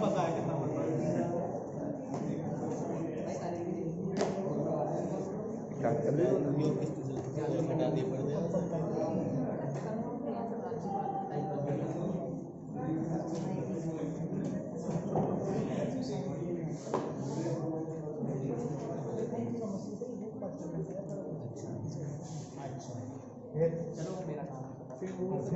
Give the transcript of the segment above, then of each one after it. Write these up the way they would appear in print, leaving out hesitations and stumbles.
पता है कितना हटा दिए पड़ चलो मेरा काम फिर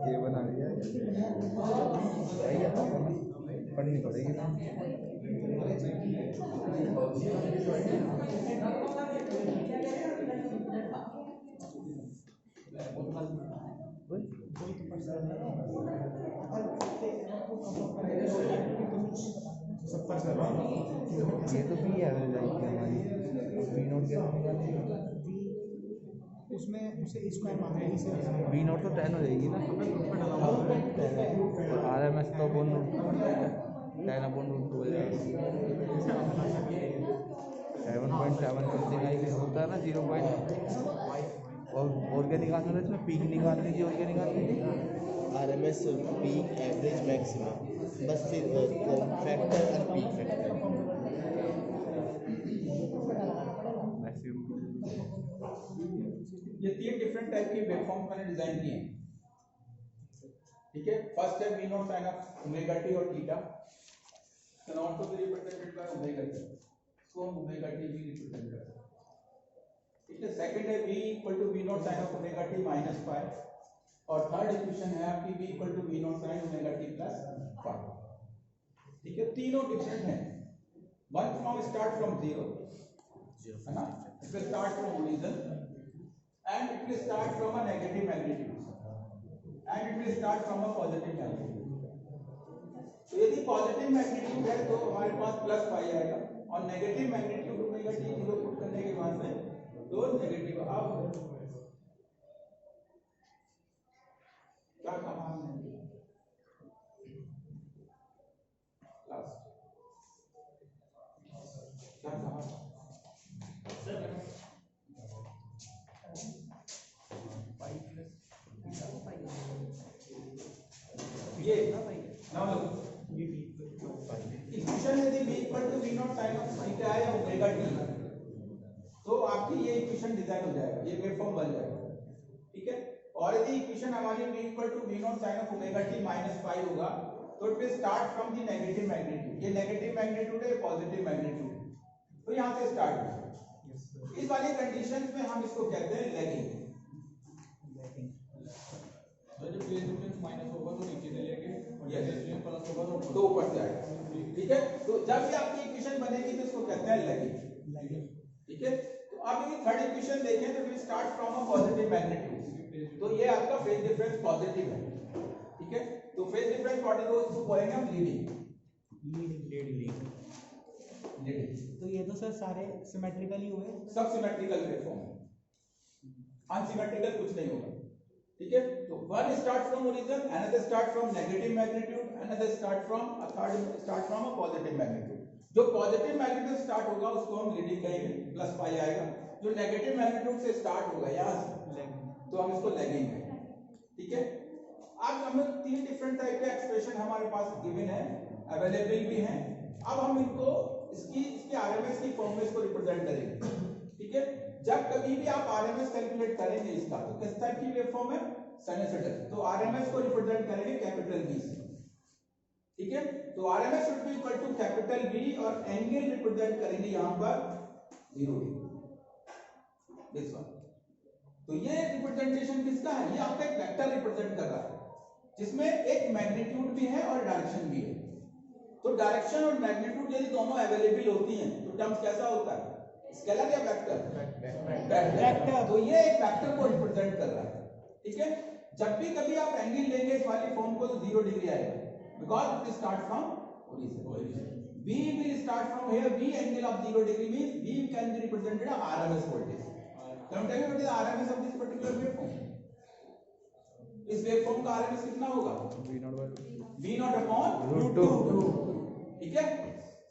ये बना लिया पढ़नी पड़ेगी ये तो भी एवरेज आएगी हमारी बी नोट क्या उसमें उसे स्क्वायर मारना है इसे बी नोट तो 10 हो जाएगी ना और आर एम एस तो बोल 10/√2 हो जाएगा 7.7 समथिंग आई होता है ना 0. और क्या निकालना था इसमें पीक निकालनी थी और क्या निकालनी थी RMS पीक एवरेज मैक्सिमम बस फिर फैक्टर और पीक फैक्टर ये 3 डिफरेंट टाइप के वेवफॉर्म्स मैंने डिजाइन किए हैं। ठीक है, फर्स्ट है v naught sin of omega t और थीटा तो नॉट को भी रिप्रेजेंटेड बाय ओमेगा t इसको हम ओमेगा t भी रिप्रेजेंट करते हैं। ठीक है, सेकंड है v equal to v naught sin of omega t minus phi और थर्ड इक्वेशन है आपकी v equal to v naught sin omega t plus phi. ठीक है, तीनों डिफरेंट हैं। One from start from zero है ना, it will start from origin and it will start from a negative magnitude and it will start from a positive magnitude. तो यदि positive magnitude है तो हमारे पास प्लस पाई आएगा और negative magnitude omega T 0 put करने के बाद में तो नेगेटिव अब क्या कहा हमने लास्ट क्या कहा ये नाउ लुक इक्वेशन यदि v equal to v naught sin of theta है या ओमेगा t तो आपकी ये इक्वेशन डिजाइन हो जाएगा, ये वेवफॉर्म बन जाएगा। ठीक है, और यदि इक्वेशन हमारी v equal to v naught sin of omega t minus phi होगा तो it will start from the negative magnitude. ये नेगेटिव मैग्नीट्यूड है, पॉजिटिव मैग्नीट्यूड, तो यहां से स्टार्ट होगा। इस वाली कंडीशंस में हम इसको कहते हैं लैगिंग। तो जब फेज डिफरेंस माइनस होगा तो नीचे चलेंगे और जब डिफरेंस प्लस होगा तो ऊपर जाएगा। ठीक है, तो जब भी आपकी इक्वेशन बनेगी तो इसको कहते हैं लैगिंग। ठीक है, तो अब यदि थर्ड इक्वेशन देखें तो will start from a positive magnitude, तो ये आपका फेज डिफरेंस पॉजिटिव है। ठीक है, तो फेज डिफरेंस पॉजिटिव उसको बोलेंगे हम लीडिंग। तो ये तो सर सारे सिमेट्रिकल ही हुए, सब सिमेट्रिकल वेवफॉर्म है, अनसिमेट्रिकल कुछ नहीं होगा। ठीक है, तो one start from origin, another start from negative magnitude, another start from a third start from a positive magnitude. जो पॉजिटिव मैग्नीट्यूड स्टार्ट होगा उसको हम लीडिंग कहेंगे, प्लस पाई आएगा। जो नेगेटिव मैग्नीट्यूड से स्टार्ट होगा यहाँ से तो हम इसको लैगिंग कहेंगे। ठीक है, अब हमें तीन डिफरेंट टाइप के एक्सप्रेशन हमारे पास गिवन है, अवेलेबल भी हैं। अब हम इनको इसकी आरएमएस की फॉर्म में इसको रिप्रेजेंट करेंगे। ठीक है, जब कभी भी आप आरएमएस कैलकुलेट करेंगे इसका तो किस टाइप की वेवफॉर्म है, साइनसॉइडल, तो आरएमएस को रिप्रेजेंट करेंगे कैपिटल बी से। ठीक है, तो RMS should be equal to capital B और एंगल रिप्रेजेंट करेंगे यहां पर 0 डिग्री, दिस वन। तो ये रिप्रेजेंटेशन किसका है, ये आपका एक वेक्टर रिप्रेजेंट कर रहा है जिसमें एक मैग्नीट्यूड भी है और डायरेक्शन भी है। तो डायरेक्शन और मैग्नीट्यूड यदि दोनों अवेलेबल होती हैं तो टर्म्स कैसा होता है, स्केलर या वेक्टर, वेक्टर। तो ये एक वेक्टर को रिप्रेजेंट कर रहा है। ठीक है, जब भी कभी आप एंगल लेंगे इस वाली फॉर्म को तो 0 डिग्री आएगा, because it start from origin. B will start from here. B angle of 0 degree means B can be represented as RMS voltage. Can you tell me what is the RMS of this particular waveform? इस waveform का RMS कितना होगा, V0 upon √2। ठीक है,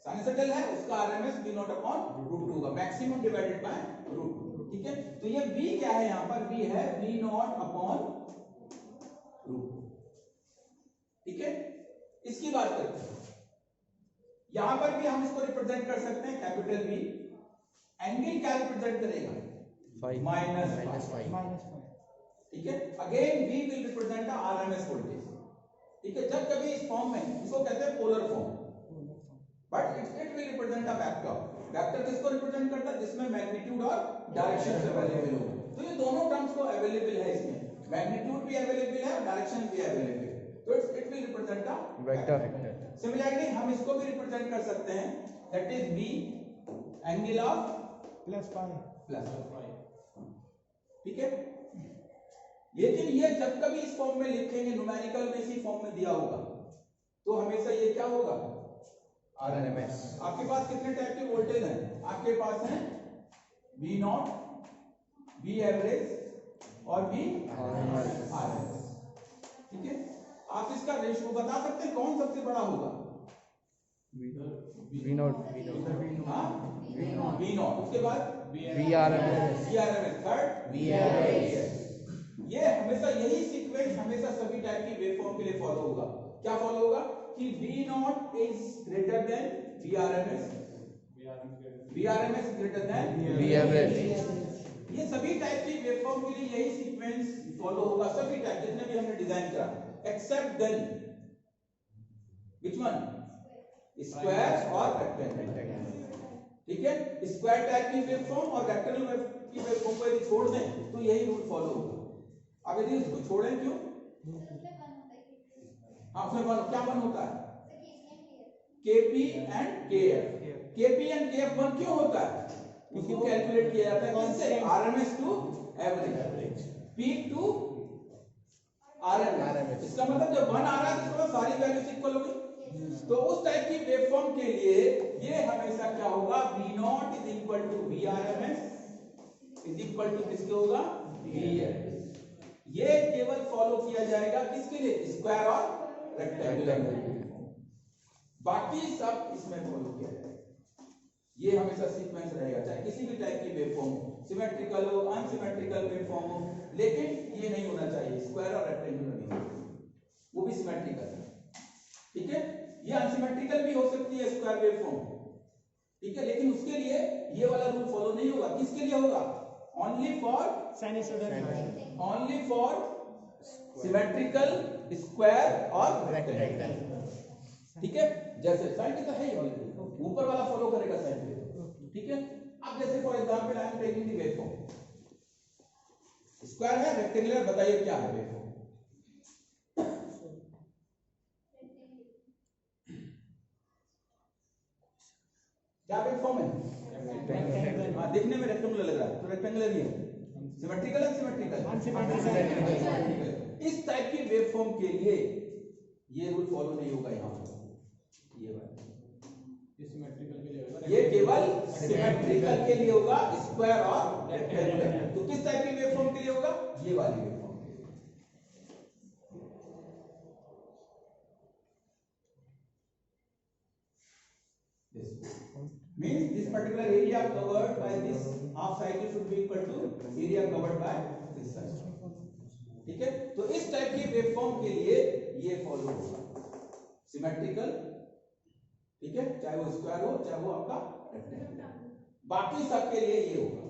sinusoidal है उसका RMS V0 upon √2 होगा, maximum divided by √2। ठीक है, तो ये V क्या है, यहाँ पर V है V0 upon √2। ठीक है, इसकी बात करते हैं, यहां पर भी हम इसको रिप्रेजेंट कर सकते हैं कैपिटल बी। एंगल क्या रिप्रेजेंट करेगा, -5। ठीक है, again we will represent RMS voltage. ठीक है, जब कभी इस फॉर्म में, इसको कहते हैं polar form, but it will represent a vector. Vector किसको रिप्रेजेंट करता है, जिसमें मैग्नीट्यूड और डायरेक्शन अवेलेबल हो। तो ये दोनों टर्म्स को अवेलेबल है, इसमें मैग्नीट्यूड भी अवेलेबल है और डायरेक्शन भी अवेलेबल है, तो it will represent a vector. Similarly हम इसको भी रिप्रेजेंट कर सकते हैं, that is B angle of plus pi. ठीक है, लेकिन ये जब कभी इस फॉर्म में लिखेंगे, न्यूमेरिकल में इसी फॉर्म में दिया होगा, तो हमेशा ये क्या होगा, आरएमएस। आपके पास कितने टाइप के वोल्टेज हैं, आपके पास है V0, V एवरेज और V आरएमएस। ठीक है, आप इसका रेशियो बता सकते हैं कौन सबसे बड़ा होगा, V0, उसके बाद VRMS, थर्ड VRMS। ये हमेशा यही सीक्वेंस हमेशा सभी टाइप की वेवफॉर्म के लिए फॉलो होगा। क्या फॉलो होगा कि V0 is greater than VRMS, VRMS greater than VRMS। ये सभी टाइप की वेवफॉर्म के लिए यही सीक्वेंस फॉलो होगा, सभी टाइप जितने भी हमने डिजाइन करा, except then which one, square और रेक्टेंगल। ठीक है, स्क्वायर टाइप की वेवफॉर्म और रेक्टेंगुलर की वेवफॉर्म को यदि छोड़ दें तो यही रूल फॉलो होगा। अब यदि इसको छोड़ें क्यों, हाँ उसमें क्या वन होता है, KP and KF। KP and KF one क्यों होता है, उसको कैलकुलेट किया जाता है किससे, RMS to average, peak to RMS। इसका मतलब जब वन आ रहा है तो सारी वैल्यूज इक्वल होगी। तो उस टाइप की वेवफॉर्म के लिए ये हमेशा क्या होगा, V0 is equal to VRMS is equal to किसके होगा, VRMS। ये केवल फॉलो किया जाएगा किसके लिए, स्क्वायर और रेक्टेंगुलर। बाकी सब इसमें फॉलो किया जाएगा। ये हमेशा सीक्वेंस रहेगा, चाहे किसी भी टाइप की वेवफॉर्म हो, सिमेट्रिकल हो, अनसिमेट्रिकल वेवफॉर्म हो, लेकिन ये नहीं होना चाहिए स्क्वायर और रेक्टेंगुलर नहीं, वो भी सिमेट्रिकल है। ठीक है, ये अनसिमेट्रिकल भी हो सकती है स्क्वायर वेवफॉर्म। ठीक है, लेकिन उसके लिए ये वाला रूल फॉलो नहीं होगा। किसके लिए होगा, only for sinusoidal, only for symmetrical, square और रेक्टेंगल। ठीक है, जैसे साइन के तो है ही ऑलरेडी, ऊपर वाला फॉलो करेगा साइन के। ठीक है, अब जैसे for example I am taking the waveform, square है, रेक्टेंगुलर, बताइए क्या है वेवफॉर्म, क्या वेवफॉर्म है, हाँ दिखने में रेक्टेंगुलर लग रहा है तो रेक्टेंगुलर ही है। सिमेट्रिकल है, सिमेट्रिकल। इस टाइप की वेवफॉर्म के लिए ये रूल फॉलो नहीं होगा यहाँ पर, ये केवल सिमेट्रिकल के लिए होगा, स्क्वायर और रेक्टेंगुलर। तो किस टाइप की वेवफॉर्म के लिए होगा, ये वाली वेवफॉर्म के लिए। Means this particular area covered by this half cycle should be equal to area covered by this cycle. ठीक है, तो इस टाइप की वेवफॉर्म के लिए ये फॉलो होगा सिमेट्रिकल, ठीक है, चाहे वो स्क्वायर हो चाहे वो आपका रेक्टेंगल। बाकी सब के लिए ये होगा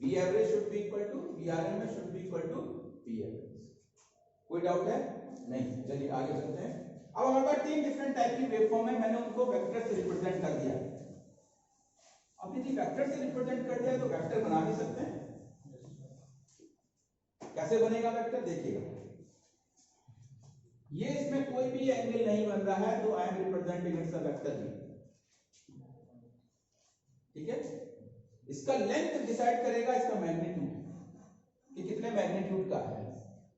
V average should be equal to VRMS should be equal to P average। कोई डाउट है? नहीं। चलिए आगे चलते हैं। अब हमारे पास तीन डिफरेंट टाइप की वेवफॉर्म है, मैंने उनको वेक्टर से रिप्रेजेंट कर दिया। अब यदि वेक्टर से रिप्रेजेंट कर दिया तो वेक्टर बना भी सकते हैं। कैसे बनेगा वेक्टर देखिएगा, ये इसमें कोई भी एंगल नहीं बन रहा है तो I am representing it's a vector. ठीक है, इसका लेंथ डिसाइड करेगा इसका मैग्नीट्यूड कि कितने मैग्नीट्यूड का है,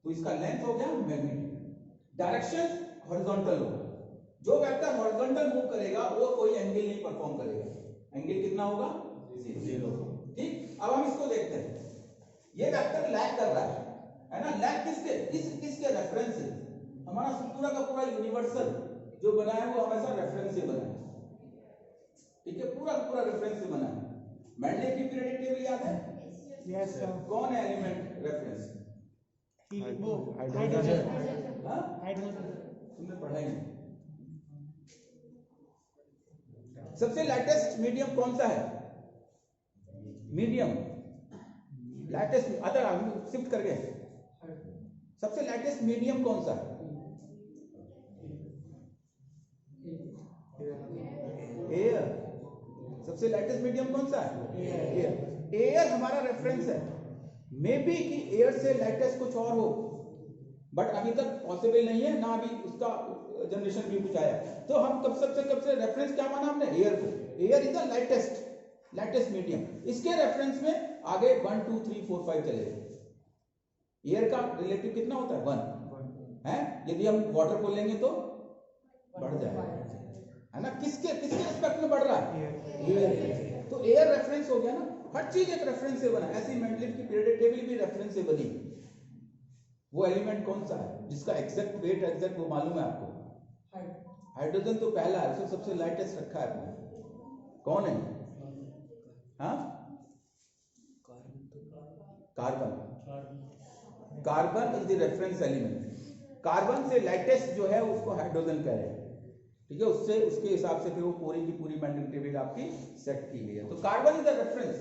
तो इसका लेंथ हो गया मैग्नीट्यूड। डायरेक्शन हॉरिजॉन्टल होगा, जो वेक्टर हॉरिजॉन्टल मूव करेगा वो कोई एंगल नहीं परफॉर्म करेगा, एंगल कितना होगा? 0। ठीक, अब हम इसको देखते हैं। ये वेक्टर लैग कर रहा है ना, लैग किसके रेफरेंस से? हमारा पूरा का पूरा यूनिवर्सल जो बना है वो हमेशा रेफरेंस से बना है। ठीक है, पूरा का पूरा रेफरेंस से बना है। मेंडलेव की पीरियोडिक टेबल याद है? Yes sir. कौन है एलिमेंट रेफरेंस? हाइड्रोजन। तुमने पढ़ा ही नहीं। सबसे लाइटेस्ट मीडियम कौन सा है? मीडियम लाइटेस्ट, अदर हम शिफ्ट कर गए। सबसे लाइटेस्ट मीडियम कौन सा है? एयर। सबसे लाइटेस्ट मीडियम कौन सा है? एयर। एयर हमारा रेफरेंस है। मे बी कि एयर से लाइटेस्ट कुछ और हो, बट अभी तक पॉसिबल नहीं है ना, अभी उसका जनरेशन भी कुछ आया। तो हम कब से रेफरेंस क्या माना हमने? एयर को। Air is the lightest medium. इसके रेफरेंस में आगे 1 2 3 4 5 चलेगा। एयर का रिलेटिव कितना होता है? 1 है। यदि हम वाटर को लेंगे तो बढ़ जाएगा, है ना। किसके रिस्पेक्ट में बढ़ रहा है? एयर। तो एयर रेफरेंस हो गया ना, हर चीज एक रेफरेंस से बना। ऐसी मेंडलेव की पीरियोडिक टेबल भी रेफरेंस से बनी। वो एलिमेंट कौन सा है जिसका एग्जैक्ट वेट एग्जैक्ट वो मालूम है आपको? हाइड्रोजन तो पहला है, उसको सबसे लाइटेस्ट रखा है आपने। कौन है? हाँ, carbon is the reference element. Carbon से लाइटेस्ट जो है उसको हाइड्रोजन कह रहे हैं। ठीक है, उसके हिसाब से फिर वो पूरी की पूरी मेंडलेव टेबल आपकी सेट की गई है। तो carbon is the reference.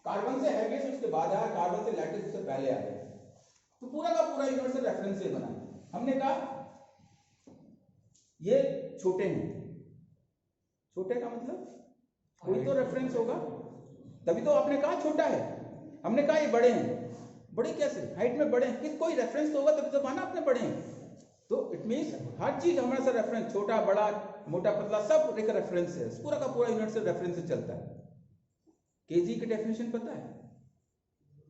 Carbon से हैवीएस्ट उसके बाद आया, कार्बन से लाइटेस्ट उससे पहले आ गया। तो पूरा का पूरा यूनिवर्सल रेफरेंस से बना। हमने कहा ये छोटे हैं। छोटे का मतलब कोई तो रेफरेंस होगा, तभी तो आपने कहा छोटा है। हमने कहा ये बड़े हैं। बड़े कैसे? हाइट में बड़े हैं, कोई रेफरेंस तो होगा तभी तो माना आपने बड़े हैं। तो इट मींस हर चीज हमारे साथ रेफरेंस, छोटा बड़ा मोटा पतला सब एक रेफरेंस है। पूरा का पूरा यूनिट से रेफरेंस से चलता है। केजी की डेफिनेशन पता है?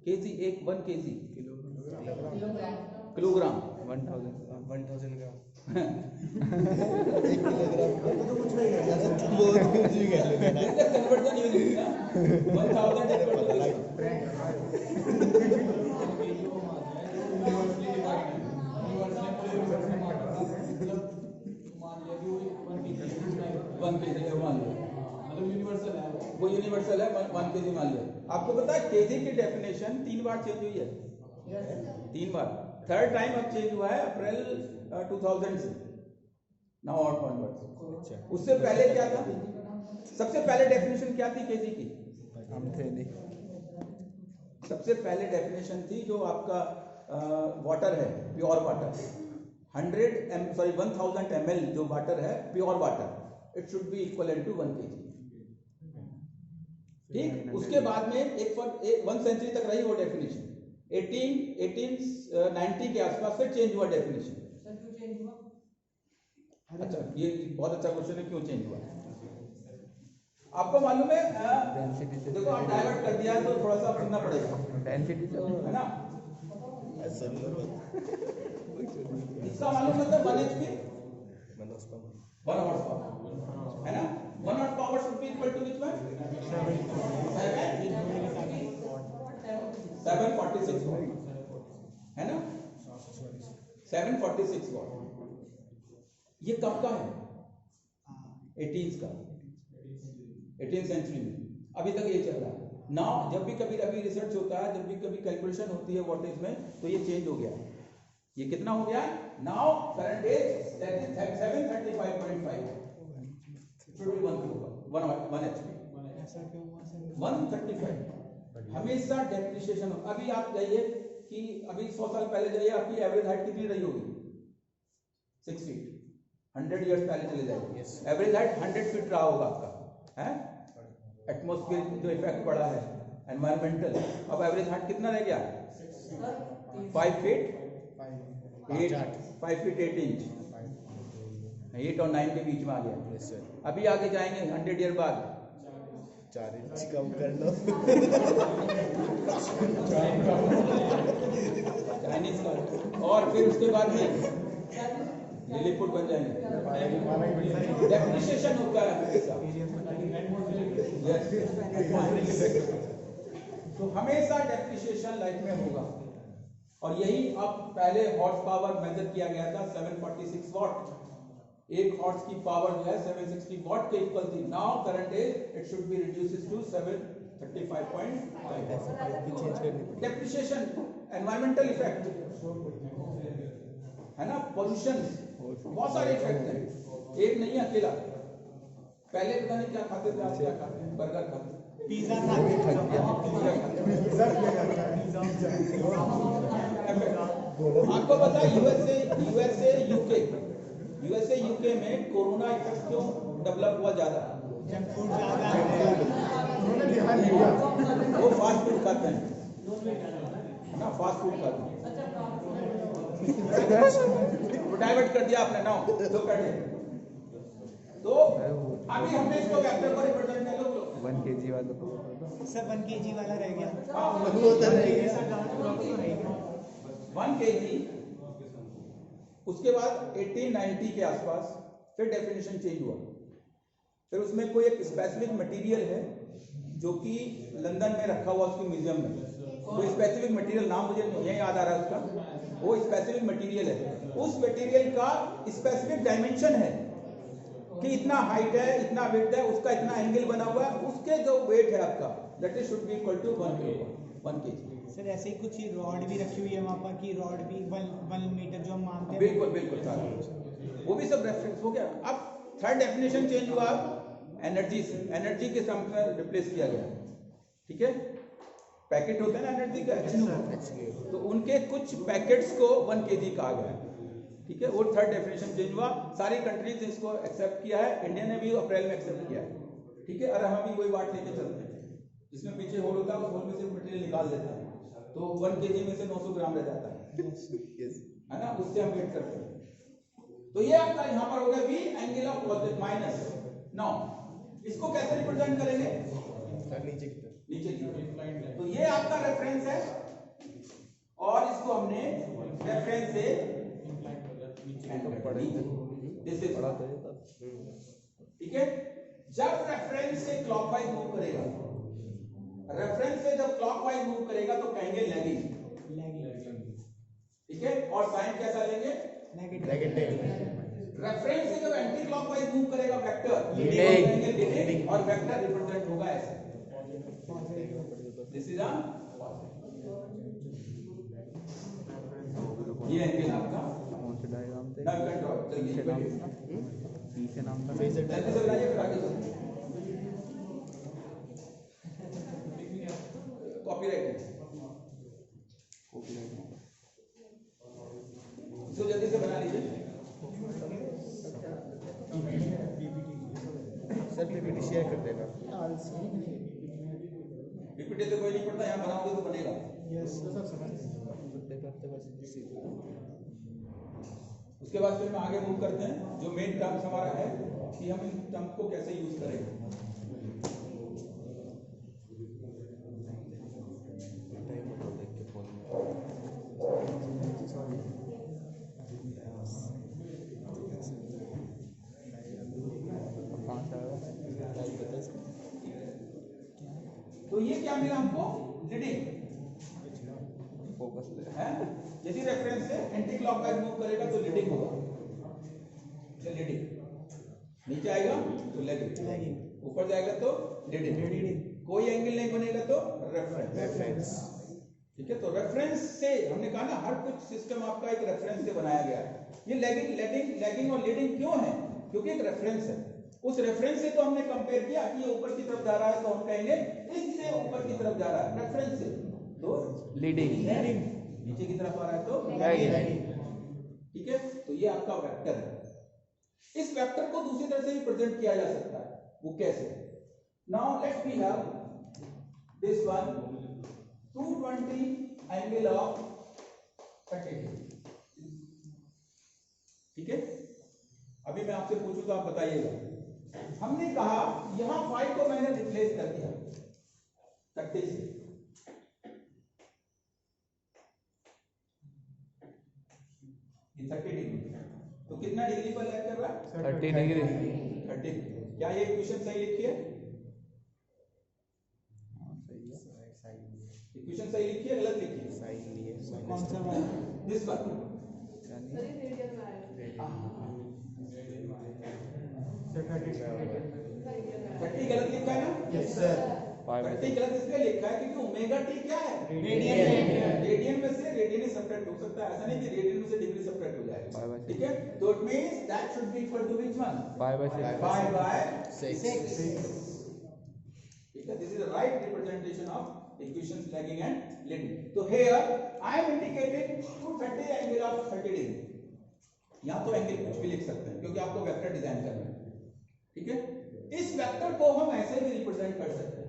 केजी 1 केजी किलोग्राम 1000 ग्राम। 1 किलोग्राम तो कुछ नहीं है, बहुत कुछ भी कह लेते हैं। कन्वर्जन यूनिट ना 1 केजी मान लो, मतलब यूनिवर्सल है वो, यूनिवर्सल है 1 केजी मान लो। आपको पता है केजी की डेफिनेशन 3 बार चेंज हुई है। 3 बार। थर्ड टाइम अब चेंज हुआ है अप्रैल 2000 से, नाउ ऑनवर्ड्स। उससे पहले क्या था? सबसे पहले डेफिनेशन क्या थी केजी की? सबसे पहले डेफिनेशन थी जो आपका वाटर है, प्योर वाटर 1000 ml जो वाटर है pure water, it should be equivalent to 1 KG. ठीक, उसके बाद में एक 1 सेंचुरी तक रही वो डेफिनेशन। 1890 के आसपास से चेंज हुआ डेफिनेशन। अच्छा, ये बहुत अच्छा क्वेश्चन है, क्यों चेंज हुआ? आपको मालूम है? देखो आप डाइवर्ट कर दिया तो थोड़ा सा सुनना पड़ेगा, डेंसिटी है ना। ऐसा इसका मालूम मतलब 1 HP 1 हॉर्स पावर, है ना। 1 horse power should be equal to which one? 746 watt, है ना। 746 वाट। ये कब का है? 18s का। 18th सेंचुरी में, अभी तक ये चल रहा है। नाउ जब भी कभी अभी रिसर्च होता है, जब भी कभी कैलकुलेशन होती है वोल्टेज में, तो ये चेंज हो गया है। ये कितना हो गया? नाउ करंट इज 735.5, फिर भी 1 होगा, 1 HP, ऐसा क्यों हुआ सर? 135 हमेशा डेप्रिसिएशन। अभी आप जाइए कि अभी 100 साल पहले जाइए, आपकी एवरेज हाइट कितनी रही होगी? 6 फीट। 100 इयर्स पहले चले जाइए, एवरेज हाइट 100 फीट रहा होगा आपका, है? एटमॉस्फेयर जो इफेक्ट पड़ा है एनवायरमेंटल, अब एवरेज हाइट कितना रह गया? 5 फीट 8 इंच, 8 और 9 के बीच में आ गया। अभी आगे जाएंगे 100 ईयर बाद 4 इंच कम कर लो। चाइनीज का, और फिर उसके बाद में लिलीपुट बन जाएंगे। डेप्रिसिएशन होता है हमेशा। तो हमेशा डेप्रिसिएशन लाइफ में होगा, और यही अब पहले हॉर्स पावर मेजर किया गया था 746 वॉट। एक हॉर्स की पावर जो है 760 वॉट के इक्वल थी। Now current is it should be reduces to 735.5। Depreciation, environmental effect है ना, पोल्यूशन, बहुत सारे इफेक्ट हैं, एक नहीं अकेला। पहले पता नहीं क्या खाते थे, आज क्या खाते हैं? बर्गर खाते हैं, पिज्जा खाते हैं। आपको पता है यूएसए यूके में कोरोना इफेक्ट क्यों डेवलप हुआ ज्यादा? जंक फूड ज्यादा है। वो फास्ट फूड खाते हैं ना, फास्ट फूड खाते हैं। डाइवर्ट कर दिया आपने ना, तो कर दिया। तो अभी हमने इसको वेक्टर को रिप्रेजेंट कर लो 1 kg वाला तो सर 1 kg वाला रह गया। 1 kg। उसके बाद 1890 के आसपास फिर डेफिनेशन चेंज हुआ। फिर उसमें कोई एक स्पेसिफिक मटेरियल है जो कि लंदन में रखा हुआ उसके म्यूजियम में, कोई स्पेसिफिक मटेरियल, नाम मुझे नहीं याद आ रहा है उसका, वो स्पेसिफिक मटेरियल है। उस मटेरियल का स्पेसिफिक डायमेंशन है कि इतना हाइट है, इतना वेट है, उसका इतना एंगल बना हुआ है, उसके जो वेट है आपका that is should be equal to 1 kg। Sir ऐसे ही कुछ ही रॉड भी रखी हुई है वहाँ पर, कि रॉड भी 1 मीटर जो हम मानते हैं। बिल्कुल बिल्कुल सारा, वो भी सब रेफरेंस हो गया। अब थर्ड डेफिनेशन चेंज हुआ एनर्जी से, एनर्जी के टर्म में रिप्लेस किया गया। ठीक है, पैकेट होता है ना एनर्जी का, तो उनके कुछ पैकेट्स को 1 kg कहा गया। ठीक है, वो थर्ड डेफिनेशन चेंज हुआ। सारी कंट्रीज ने इसको एक्सेप्ट किया है, इंडिया ने भी अप्रैल में एक्सेप्ट किया है। ठीक है, और हम भी वही बात लेके चलते हैं, जिसमें पीछे होल होता है, उस होल में से मटेरियल निकाल देते हैं, तो 1 kg में से 900 ग्राम रह जाता है ना, उससे हम वेट करते हैं। तो ये आपका यहाँ पर हो गया V angle of positive minus. Now इसको कैसे रिप्रेजेंट करेंगे? नीचे की तरफ। तो ये आपका रेफरेंस है, और इसको हमने रेफरेंस से ठीक है। जब रेफरेंस से क्लॉकवाइज मूव करेगा, रेफरेंस से जब क्लॉकवाइज मूव करेगा तो कहेंगे लैगिंग। ठीक है, और साइन कैसा लेंगे? नेगेटिव। रेफरेंस से जब एंटी क्लॉकवाइज मूव करेगा वेक्टर, लीडिंग, और वेक्टर रिप्रेजेंट होगा ऐसे। दिस इज ये एंगल आपका कौन से डायग्राम थे? नाम का ड्रॉ पीछे नाम था, पीछे नाम था। जल्दी से बनाइए, फिर आगे चलते हैं। कॉपीराइट इसको जल्दी से बना लीजिए। सर पीपीटी शेयर कर देना। पीपीटी तो कोई नहीं पड़ता, यहाँ बनाओगे तो बनेगा। उसके बाद फिर हम आगे मूव करते हैं। जो मेन टर्म्स हमारा है कि हम इन टर्म्स को कैसे यूज करेंगे। तो ये क्या मिला हमको? लीडिंग फोकस है। यदि रेफरेंस से एंटी क्लॉकवाइज मूव करेगा तो लीडिंग होगा, लीडिंग नीचे आएगा तो लैगिंग, ऊपर जाएगा तो लीडिंग, कोई एंगल नहीं बनेगा तो रेफरेंस। ठीक है, तो रेफरेंस से हमने कहा ना, हर कुछ सिस्टम आपका एक रेफरेंस से बनाया गया है। ये लैगिंग और लीडिंग क्यों है? क्योंकि एक रेफरेंस है। उस रेफरेंस से तो हमने कंपेयर किया कि ये ऊपर की तरफ जा रहा है तो हम कहेंगे इससे ऊपर की तरफ जा रहा है, रेफरेंस से तो लीडिंग, नीचे की तरफ आ रहा है तो लैगिंग। ठीक है, तो ये आपका वेक्टर है। इस वेक्टर को दूसरी तरह से भी प्रेजेंट किया जा सकता है। वो कैसे? Now let's we have this one 220 angle of 30। ठीक है, अभी मैं आपसे पूछूंगा, आप बताइएगा। हमने कहा यहां 5 को मैंने रिप्लेस कर दिया 30 से, ये 30 डिग्री, तो कितना डिग्री पर लैग कर रहा है? 30 डिग्री। 30। क्या ये इक्वेशन सही लिखी है? इक्वेशन सही लिखी है, गलत लिखी है? कौन सा वाला? दिस वन 30 गलत लिखा है ना? Yes sir. 30 गलत इसलिए लिखा है क्योंकि ओमेगा टी क्या है? रेडियन में से रेडियन ही सब्ट्रैक्ट हो सकता है, ऐसा नहीं कि रेडियन में से डिग्री सब्ट्रैक्ट हो जाएगा। ठीक है, तो it means that should be equal to which one? 5/6। ठीक है, this is the right representation of equations lagging and leading. तो here I am indicating 230 angle of 30 degree. या तो एंगल कुछ भी लिख सकते हैं क्योंकि आपको वेक्टर डिजाइन करना है। ठीक है, इस वेक्टर को हम ऐसे भी रिप्रेजेंट कर सकते हैं।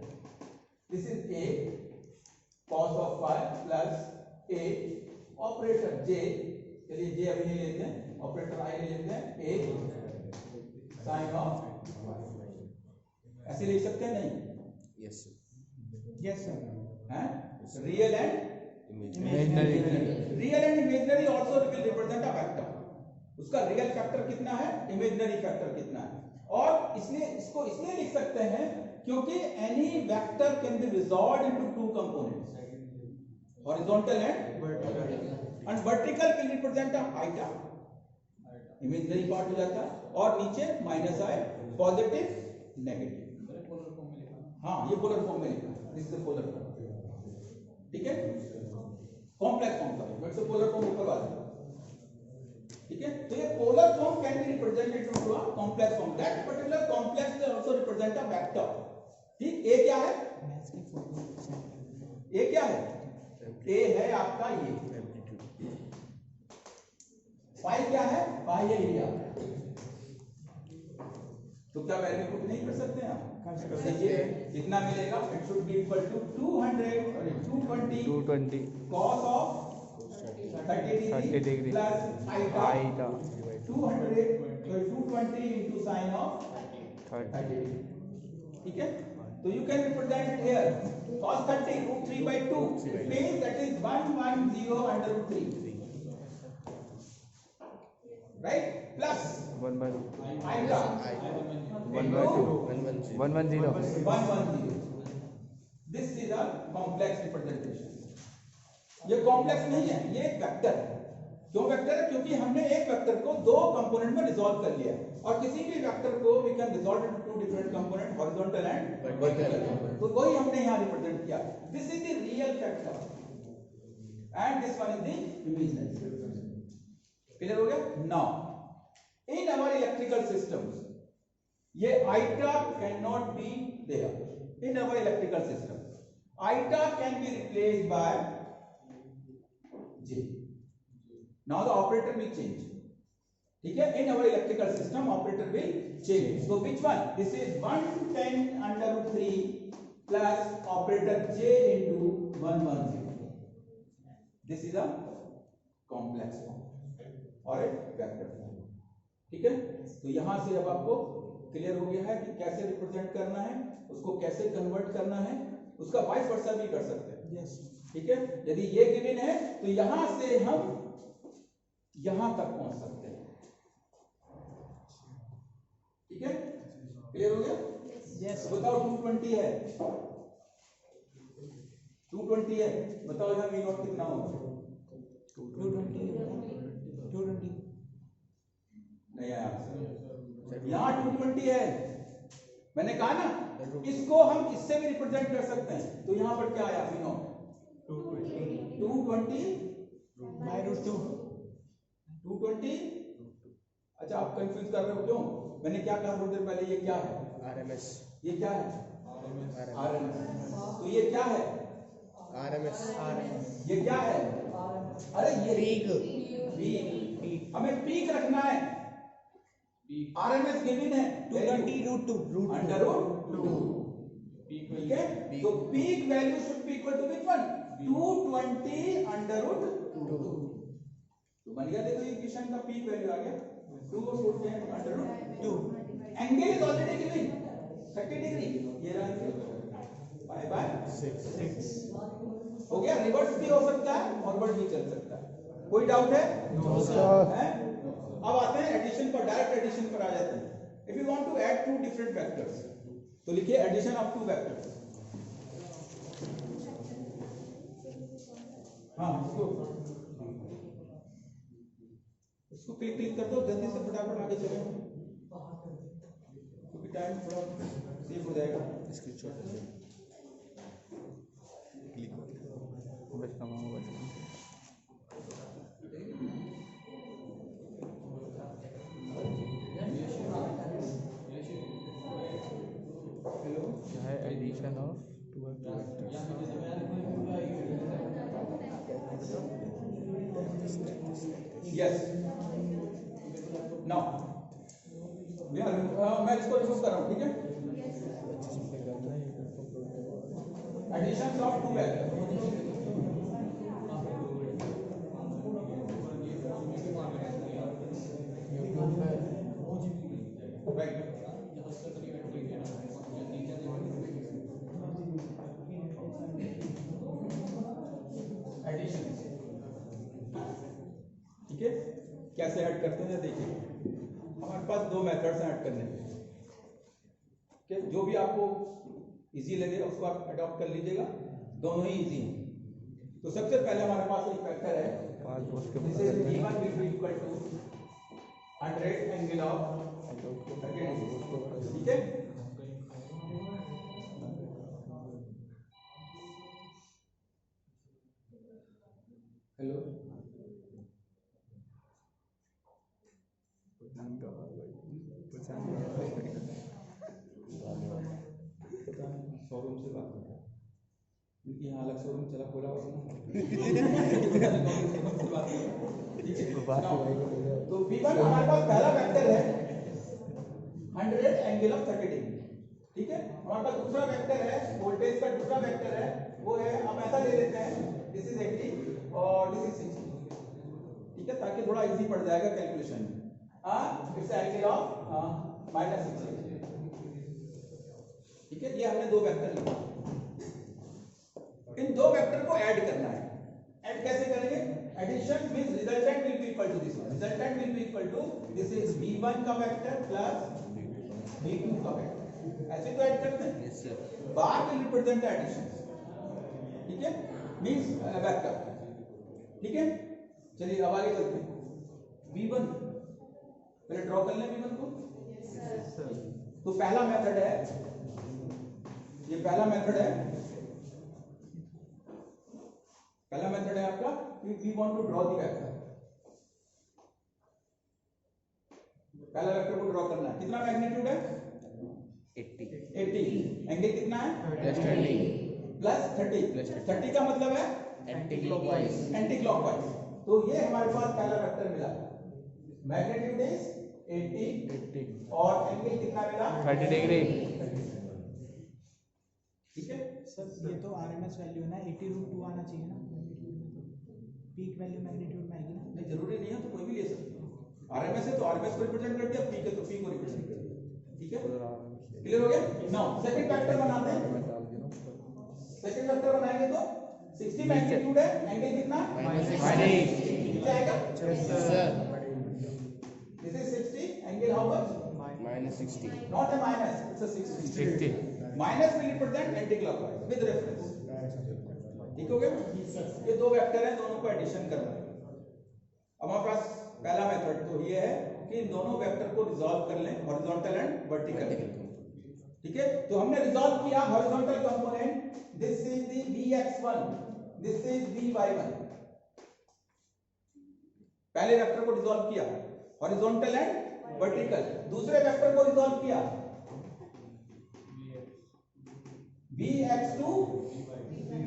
This is a cos of phi plus a operator j, चलिए j अभी नहीं लेते हैं, ऑपरेटर i ले लेते हैं, a sin of, ऐसे लिख सकते हैं नहीं? Yes sir. हैं? Real and imaginary. Real and imaginary also will represent a vector. उसका रियल फैक्टर कितना है, इमेजिनरी फैक्टर कितना है। और इसलिए इसको इसलिए लिख सकते हैं क्योंकि any vector can be resolved into two components, horizontal and vertical will represent a iota, imaginary part हो जाता है, और नीचे माइनस आई, पॉजिटिव नेगेटिव। हाँ, ये पोलर फॉर्म में लिखा है, दिस इज पोलर फॉर्म। ठीक है, कॉम्प्लेक्स फॉर्म का, बट से पोलर फॉर्म ऊपर वाला। ठीक है, तो ये polar form can be represented into a complex form. That particular complex can also represent a vector. ठीक, ए क्या है? ए क्या है? ए है आपका ये। फाई क्या है? फाई है एरिया। तो क्या वैल्यू पुट नहीं कर सकते हैं आप? देखिए कितना मिलेगा? It should be equal to 220 cos of 30 degree plus iota 220 into sin of 30 degree. ठीक है, तो you can represent it here cos 30 √3/2, it means that is 110 under √3, right, plus 1/2 iota 110. This is a complex representation. ये complex नहीं है, ये एक vector है। क्यों वेक्टर है? क्योंकि हमने एक वेक्टर को दो कंपोनेंट में रिजॉल्व कर लिया, और किसी भी वेक्टर को we can resolve into two different component, horizontal and vertical. तो वही हमने यहां रिप्रेजेंट किया। This is the real factor and this one is the imaginary. Clear हो गया? Now in our electrical systems ये iota cannot be there in our electrical system. Iota can be replaced by J. Now the operator will change. ठीक है, in our electrical system operator will change. So which one? This is 110 under √3 plus operator J into 110. This is a complex form और एक vector form. ठीक है, तो यहां से अब आपको क्लियर हो गया है कि कैसे रिप्रेजेंट करना है, उसको कैसे कन्वर्ट करना है, उसका वाइस वर्सा भी कर सकते हैं। यस, ठीक है, यदि ये गिवन है तो यहां से हम यहां तक पहुंच सकते हैं। ठीक है, क्लियर हो गया? यस। बताओ 220 है, 220 है, बताओ यहां v नॉट कितना होगा? 220 नहीं आया, यहां 220 है, मैंने कहा ना, इसको हम इससे भी रिप्रेजेंट कर सकते हैं। तो यहाँ पर क्या आया V0 220 बाय रूट 2। 220। अच्छा आप कंफ्यूज कर रहे हो क्यों? मैंने क्या कहा थोड़ी देर पहले, ये क्या है? RMS। ये क्या है? RMS। तो ये क्या है? RMS। ये क्या है? अरे ये पीक। हमें पीक रखना है। RMS गिवन है 220 रूट 2 अंडर रूट 2। ठीक है, तो peak value should be equal to which one? 220 under root 2। तो बन गया, देखो इक्वेशन का पीक वैल्यू आ गया 220 under root 2। Angle is already given 30 degree. ये रहा बाय बाय 6 हो गया। रिवर्स भी हो सकता है, फॉरवर्ड भी चल सकता है। कोई डाउट है? No sir. अब आते हैं एडिशन पर, डायरेक्ट एडिशन पर आ जाते हैं। If you want to add two different vectors, तो लिखिए एडिशन ऑफ टू वेक्टर्स। हाँ, इसको क्लिक कर दो जल्दी से, फटाफट आगे चले, क्योंकि टाइम थोड़ा सेव हो जाएगा। स्क्रीनशॉट क्लिक क्या है addition of two vectors? Yes now मैं इसको रिमूव कर रहा हूं, ठीक है? Addition of two vectors, right. Addition, ठीक है, कैसे ऐड करते हैं देखिए। हमारे पास दो मेथड्स हैं ऐड करने के, ठीक है? जो भी आपको इजी लगे उसको आप अडॉप्ट कर लीजिएगा, दोनों ही इजी हैं। तो सबसे पहले हमारे पास एक वेक्टर है, this is V1 will be equal to 100 angle of 30 degree, ठीक है? हेलो, शोरूम से बात कर रहा हूं, क्योंकि यहाँ अलग शोरूम चला खोला हुआ है। तो V1 हमारे पास पहला वेक्टर है 100 एंगल ऑफ 30 डिग्री, ठीक है? हमारे पास दूसरा वेक्टर है, वोल्टेज का दूसरा वेक्टर है, वो है, हम ऐसा ले लेते हैं, दिस इज 80 और दिस इज 60, ठीक है? ताकि थोड़ा इजी पड़ जाएगा कैलकुलेशन में। इट्स एंगल ऑफ -60, ठीक है? ये हमने दो वेक्टर लिखे, इन दो वेक्टर को ऐड करना है। ऐड कैसे करेंगे? Addition means resultant will be equal to this one, resultant will be equal to this is V1 का वेक्टर प्लस V2 का वेक्टर, ऐसे तो ऐड करते हैं। Yes sir. Bar will represent the addition, ठीक है? मींस वेक्टर, ठीक है? चलिए अब आगे चलते हैं। V1 पहले ड्रॉ कर लें V1 को। तो पहला मेथड है, ये पहला मेथड है, पहला मेथड है आपका, we want to draw the vector. पहला वेक्टर को ड्रॉ करना है, कितना मैग्नीट्यूड है? 80 एंगल कितना है? प्लस 30 प्लस 30 30 का मतलब है एंटी क्लॉकवाइज। Anti clockwise. तो ये हमारे पास पहला वेक्टर मिला, मैग्नीट्यूड इज 80 और एंगल कितना मिला? 30 डिग्री। ठीक है सर, ये तो आरएमएस वैल्यू है ना, 80 रूट 2 आना चाहिए ना, पीक वैल्यू मैग्नीट्यूड में आएगी ना। नहीं, जरूरी नहीं है, तो कोई भी ले सकते हो। आरएमएस है तो आरएमएस को रिप्रेजेंट कर दिया, पीक है तो पीक को रिप्रेजेंट कर दिया, ठीक है? क्लियर हो गया? नाउ सेकंड वेक्टर बनाते हैं। सेकंड वेक्टर बनाएंगे तो 60 मैग्नीट्यूड है, एंगल कितना? -60 कितना आएगा? Sir this is 60, angle how much? -60 not a minus, it's a 60 minus will represent anti clockwise with reference, ठीक हो गया? ये दो वेक्टर हैं, दोनों को एडिशन करना है। अब हमारे पास पहला मेथड तो ये है कि इन दोनों वेक्टर को रिजॉल्व कर लें, हॉरिजॉन्टल एंड वर्टिकल, ठीक ठीक है, तो हमने रिजॉल्व किया horizontal component, this is the Vx1, this is Vy1। पहले वेक्टर को रिजॉल्व किया हॉरिजॉन्टल एंड वर्टिकल, दूसरे वेक्टर को रिजॉल्व किया Vx2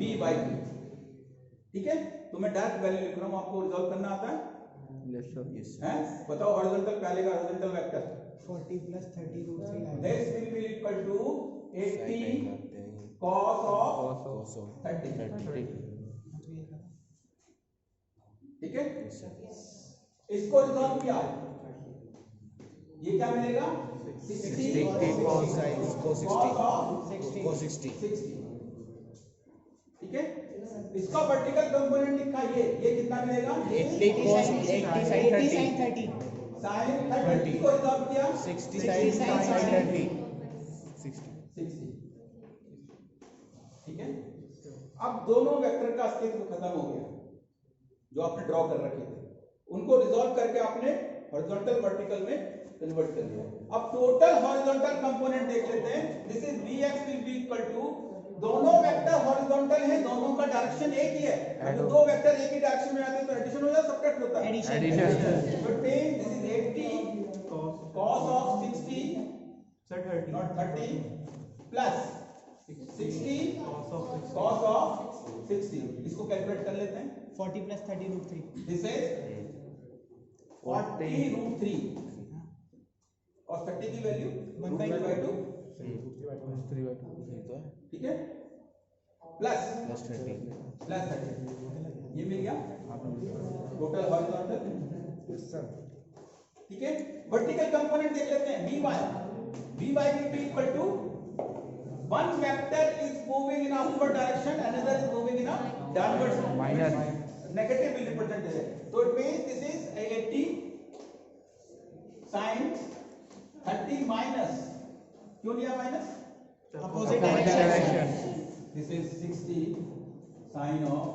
Vy2। ठीक है, तो मैं डायरेक्ट वैल्यू लिख रहा हूं, आपको रिजॉल्व करना आता है? Yes sir. हैं? बताओ हॉरिजॉन्टल पहले का हॉरिजॉन्टल वेक्टर 40 plus 30 root 3 आएगा। This will be equal to 80 cos of cos of 30। 30। ठीक है, इसको रिजॉल्व किया, ये क्या मिलेगा? 60 cos sin cos 60 of cos 60। 60। ठीक है, इसका वर्टिकल कंपोनेंट लिखा, ये कितना मिलेगा? 80 cos 80 sin 30 sin 30 sin 30 को रिजॉल्व किया 60 sin 30 60। ठीक है, अब दोनों वेक्टर का अस्तित्व खत्म हो गया जो आपने ड्रॉ कर रखे थे, उनको रिजॉल्व करके आपने हॉरिजॉन्टल वर्टिकल में कन्वर्ट कर दिया। अब टोटल हॉरिजॉन्टल कंपोनेंट देख लेते हैं, this is Vx will be equal to, दोनों वेक्टर हॉरिजॉन्टल हैं, दोनों का डायरेक्शन एक ही है, अगर दो वेक्टर एक ही डायरेक्शन में आते हैं तो एडिशन हो जाए, सब्ट्रैक्ट होता है? एडिशन। तो ten this is 80 cos of 60 not 30 plus 60 cos of 60, इसको कैलकुलेट कर लेते हैं। 40 plus 30 root 3। This is 40 root 3 और 30 की वैल्यू 1/2। ठीक है, प्लस plus 30 ये मिल गया टोटल हॉरिजॉन्टल। ठीक है, वर्टिकल कंपोनेंट देख लेते हैं, Vy will be equal to, one vector is moving in upward direction, another is moving in a downward direction, negative will represent there, so it means this is 80 sin 30 minus, क्यों लिया minus? Opposite direction। This is 60 sin of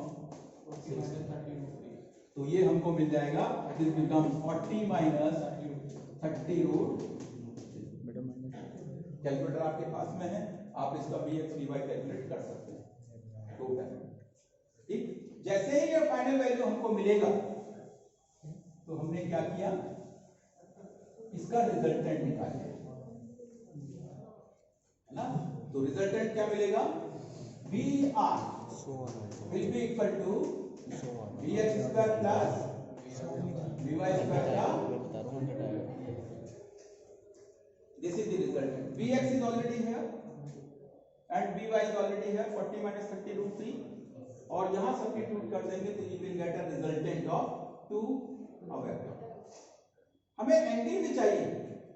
60, तो ये हमको मिल जाएगा, this become 40 minus 30 root. Calculator आपके पास में है, आप इसका Vx Vy कैलकुलेट कर सकते हैं टोटल। ठीक, जैसे ही ये फाइनल वैल्यू हमको मिलेगा तो हमने क्या किया, इसका रिजल्टेंट निकाला, है ना? तो रिजल्टेंट क्या मिलेगा? Vr will be equal to Vx square plus Vy square का, this is the resultant. Vx is already here and Vy is already here, 40 minus 30 root 3, और यहाँ सब्स्टिट्यूट कर देंगे तो you will get a resultant of 2 a vector। हमें angle भी चाहिए,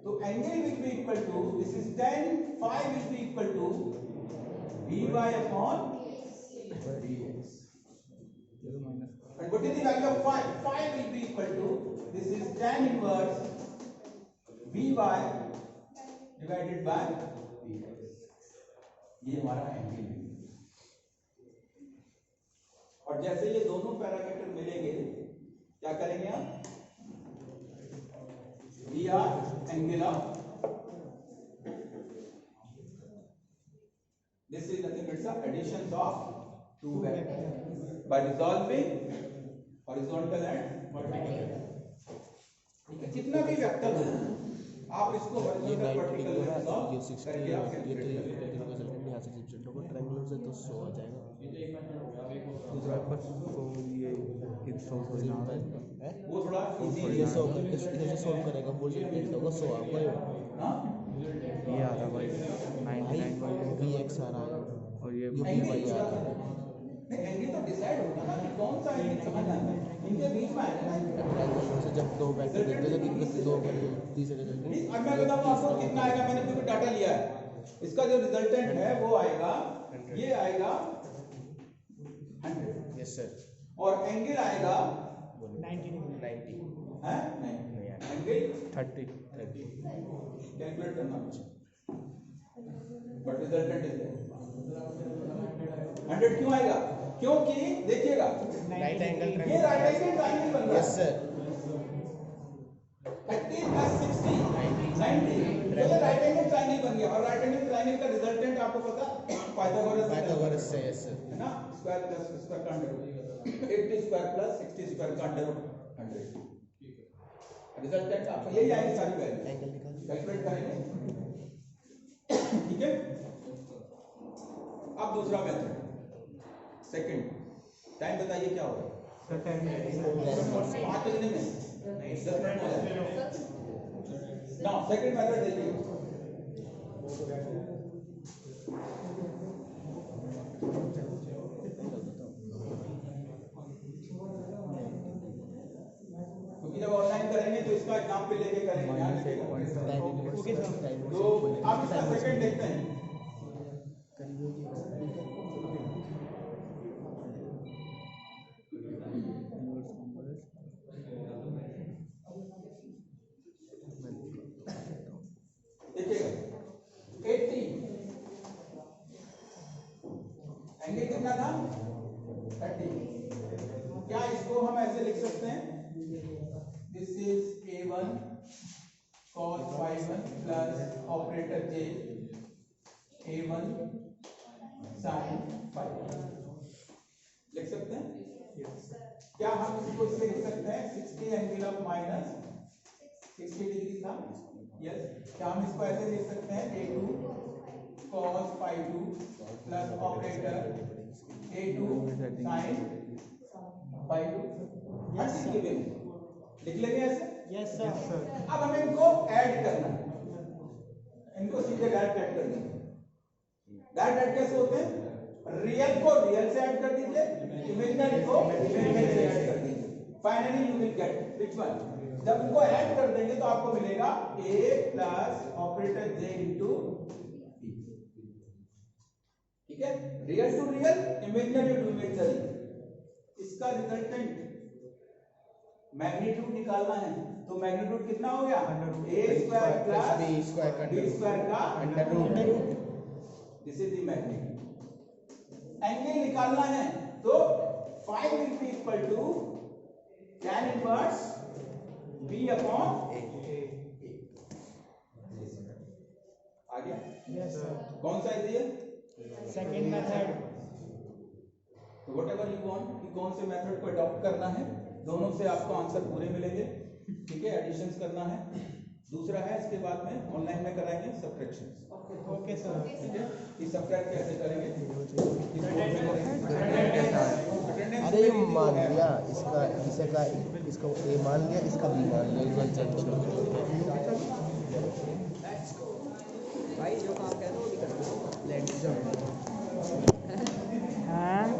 तो angle will be equal to, this is tan phi will be equal to Vy upon Vx, and what is the value of phi? Phi will be equal to, this is tan inverse Vy divided by Vx, ये हमारा angle है। और जैसे ये दोनों parameter मिलेंगे क्या करेंगे आप? Vr angle of, this is nothing but the additions of two vectors by resolving horizontal and vertical। ठीक है, जितना भी वेक्टर हो आप इसको horizontal vertical में resolve ये 60 करके आप ये तो calculate ये करेंगे। का रिजल्टेंट यहाँ से रिजल्ट होगा ट्रायंगुलर से तो 100 आ जाएगा। दूसरा पर तो ये 100 हो जाना है। वो थोड़ा इजी ये 100 इधर से सॉल्व करेगा वो रिजल्ट होगा 100 आपका ही होगा। हाँ, ये आ रहा भाई 99 Vx आ रहा है और ये एंगल Vy आ रहा है। नहीं, एंगल तो डिसाइड होगा ना कि कौन सा एंगल समझ आना है, इनके बीच में आएगा ना। ट्रायंगुलर से जब दो वेक्टर देते हैं लेकिन दो तीसरे ठीक, अब मैं बताऊँ आपको कितना आएगा, मैंने क्योंकि डाटा लिया है, इसका जो रिजल्टेंट है वो आएगा, ये आएगा 100, यस सर और एंगल आएगा 90 90 है नहीं, एंगल 30 कैलकुलेट करना बट रिजल्टेंट इज 100 क्यों आएगा? क्योंकि देखिएगा राइट एंगल ये राइट एंगल ट्रायंगल बन रहा यस है, सर 30 plus 60 90, तो ये राइट एंगल ट्रायंगल बन गया, और राइट एंगल ट्रायंगल का आपको पता पाइथागोरस पाइथागोरस से यस सर है ना, स्क्वायर प्लस स्क्वायर का under root 80 square plus 60 square का अंडर रूट 100। रिजल्टेंट आपको यही आएगी सारी वैल्यू, एंगल निकालिए कैलकुलेट करेंगे। ठीक है, अब दूसरा मेथड सेकंड, टाइम बताइए क्या होगा? सर टाइम 5 बजने में 10 मिनट हो जाए। नाउ सेकंड मेथड देखिए, क्योंकि जब ऑनलाइन करेंगे तो इसका एग्जाम्पल लेके करेंगे, ध्यान रखिएगा। तो आप इसका सेकंड देखते हैं। देखिएगा 80 एंगल कितना था 30। क्या इसको हम ऐसे लिख सकते हैं, this is A1 cos phi1 plus operator J A1 sin phi1 लिख सकते हैं? क्या हम इसको इससे लिख सकते हैं 60 एंगल ऑफ माइनस 60 डिग्री था, यस। क्या हम इसको ऐसे लिख सकते हैं A2 cos phi2 plus operator A2 sin phi2 लिख लेंगे ऐसे? Yes sir. अब हमें इनको ऐड करना है, इनको सीधे डायरेक्ट ऐड करना है। डायरेक्ट ऐड कैसे होते हैं? रियल को रियल से ऐड कर दीजिए, इमेजिनरी को इमेजिनरी से ऐड कर दीजिए, finally you will get which one. जब इनको ऐड कर देंगे तो आपको मिलेगा A plus operator J into B। ठीक है, real to real, imaginary to imaginary. इसका रिजल्टेंट मैग्नीट्यूड निकालना है, तो मैग्नीट्यूड कितना हो गया? A square plus B square का B स्क्वायर का under root. This is the magnitude. Angle निकालना है तो phi will be equal to tan inverse B upon A। आ गया? Yes sir. कौन सा है ये? Second method. तो whatever you want कि कौन से मेथड को अडॉप्ट करना है, दोनों से आपको आंसर पूरे मिलेंगे। ठीक है, एडिशंस करना है। दूसरा है, इसके बाद में ऑनलाइन में कराएंगे सब्ट्रैक्शंस। Okay sir. ठीक है, कि सब्ट्रैक्ट कैसे करेंगे, अरे ये मान लिया इसका इसका इसको A मान लिया, इसका B मान लिया, रिजल्ट चेक करो। भाई जो काम कह रहे हो वो भी करना।